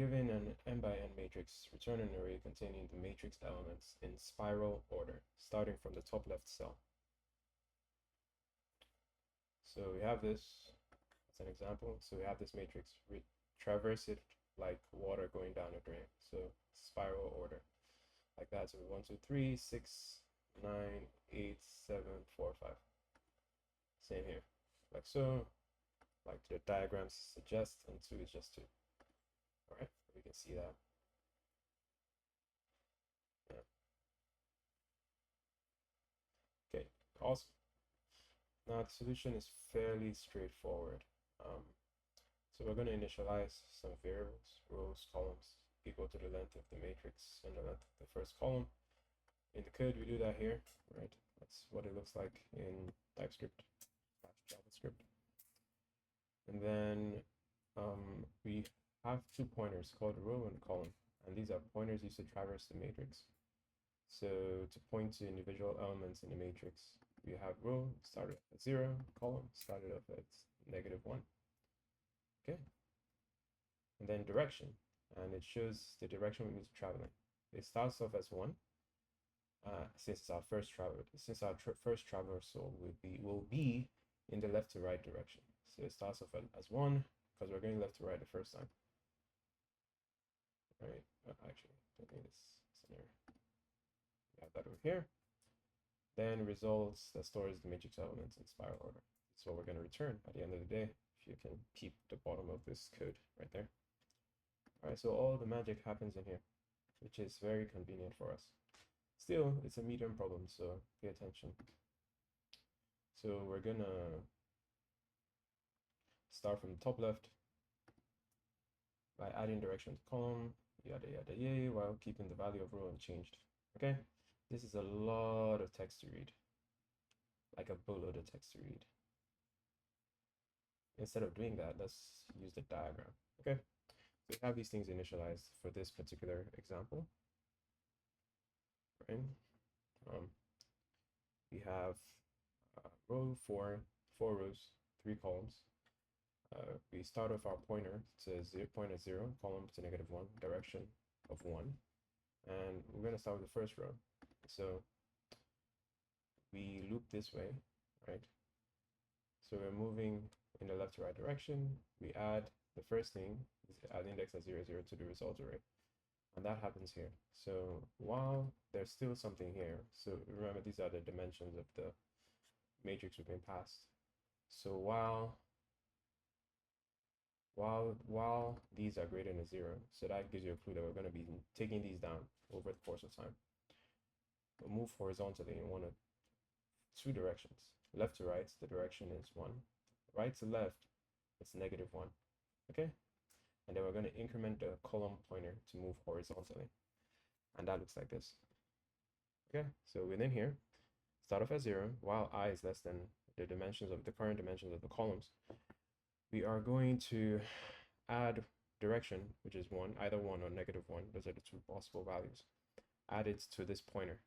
given an n by n matrix, return an array containing the matrix elements in spiral order, starting from the top left cell. So we have this as an example. So we have this matrix. We traverse it like water going down a drain. So spiral order like that. So 1, 2, 3, 6, 9, 8, 7, 4, 5. Same here, like so, like the diagrams suggest, and 2 is just 2. All right, we can see that. Yeah. Okay, awesome. Now the solution is fairly straightforward. So we're going to initialize some variables, rows, columns, equal to the length of the matrix and the length of the first column. In the code, we do that here, right? That's what it looks like in TypeScript / JavaScript. And then we have 2 pointers called row and column, and these are pointers used to traverse the matrix. So to point to individual elements in the matrix, we have row started at 0, column started off at -1. Okay. And then direction, and it shows the direction we need to travel in. It starts off as 1. Since our first traversal will be in the left to right direction. So it starts off as 1 because we're going left to right the first time. Right? Actually, I think this scenario. We have that over here. Then results that stores the matrix elements in spiral order. That's what we're going to return at the end of the day. If you can peep the bottom of this code right there. All right, so all the magic happens in here, which is very convenient for us. Still, it's a medium problem, so pay attention. So we're gonna start from the top left by adding direction to column, yada yada yay, while keeping the value of row unchanged. Okay, this is a lot of text to read, like a boatload of text to read. Instead of doing that, let's use the diagram. Okay, so we have these things initialized for this particular example, right? We have row 4 rows, 3 columns. We start off our pointer to 0, point at 0, column to -1, direction of 1. And we're going to start with the first row. So we loop this way, right? So we're moving in the left to right direction. We add the first thing, add index at 0, 0 to the result array. And that happens here. So while there's still something here, so remember these are the dimensions of the matrix we've been passed. So while these are greater than 0, so that gives you a clue that we're going to be taking these down over the course of time. We'll move horizontally in 1 of 2 directions. Left to right, the direction is 1. Right to left, it's -1. Okay? And then we're going to increment the column pointer to move horizontally. And that looks like this. Okay? So within here, start off at 0, while I is less than the dimensions of the current dimensions of the columns. We are going to add direction, which is 1, either 1 or -1. Those are the 2 possible values. Add it to this pointer,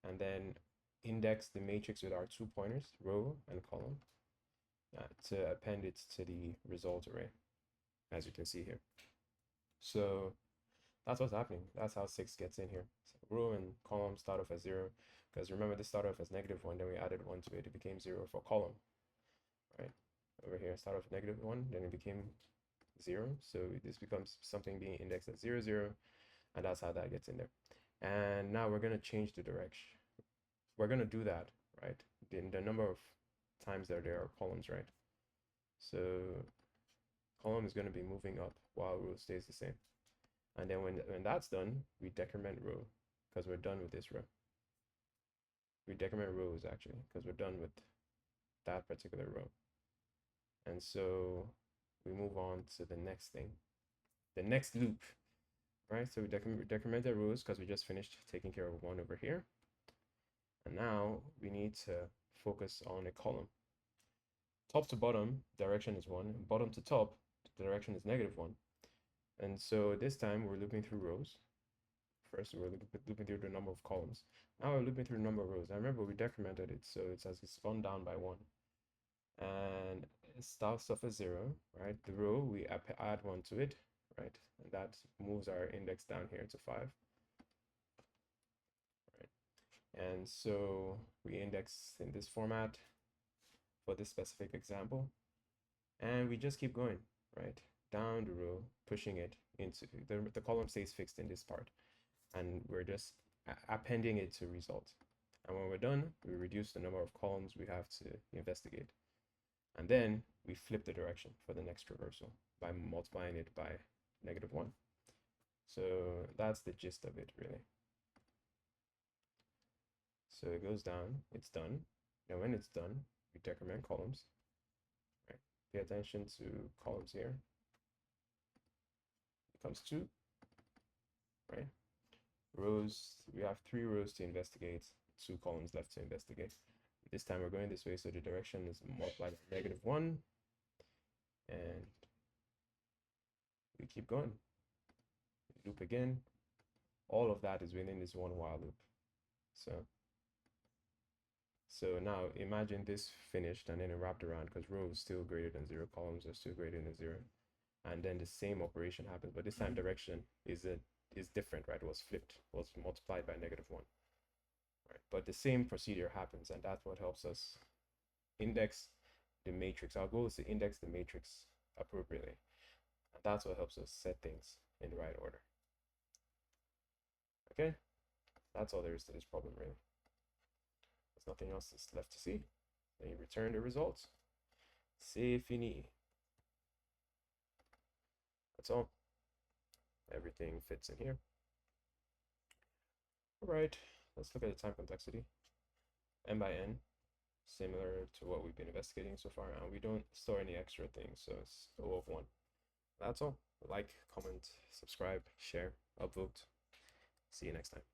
and then index the matrix with our 2 pointers, row and column, to append it to the result array, as you can see here. So that's what's happening. That's how 6 gets in here. So row and column start off as 0, because remember this started off as -1, then we added 1 to it. It became 0 for column, right? Over here, start off -1, then it became 0. So this becomes something being indexed at 0, 0, and that's how that gets in there. And now we're going to change the direction. We're going to do that, right? The number of times that there are columns, right? So column is going to be moving up while row stays the same. And then when that's done, we decrement row because we're done with this row. We decrement rows actually because we're done with that particular row. And so we move on to the next thing, the next loop, right? So we decremented rows because we just finished taking care of 1 over here. And now we need to focus on a column. Top to bottom, direction is 1. Bottom to top, the direction is -1. And so this time we're looping through rows. First, we're looping through the number of columns. Now we're looping through the number of rows. I remember we decremented it, so it's gone down by 1. And it starts off as 0, right? The row, we add 1 to it, right? And that moves our index down here to 5. Right? And so we index in this format for this specific example, and we just keep going, right? Down the row, pushing it into the column stays fixed in this part, and we're just appending it to result. And when we're done, we reduce the number of columns we have to investigate. And then we flip the direction for the next traversal by multiplying it by -1. So that's the gist of it, really. So it goes down, it's done. Now when it's done, we decrement columns, right? Pay attention to columns here. Becomes 2, right? Rows, we have 3 rows to investigate, 2 columns left to investigate. This time we're going this way, so the direction is multiplied by -1, and we keep going. Loop again. All of that is within this one while loop. So now imagine this finished and then it wrapped around, because row is still greater than 0, columns are still greater than 0, and then the same operation happens, but this time direction is different, right? It was flipped, was multiplied by -1. Right? But the same procedure happens, and that's what helps us index the matrix. Our goal is to index the matrix appropriately, and that's what helps us set things in the right order. Okay, that's all there is to this problem, really. There's nothing else that's left to see. Then you return the results. C'est fini. That's all. Everything fits in here. All right, let's look at the time complexity. N by N, similar to what we've been investigating so far, and we don't store any extra things, so it's O of 1. That's all. Like, comment, subscribe, share, upvote. See you next time.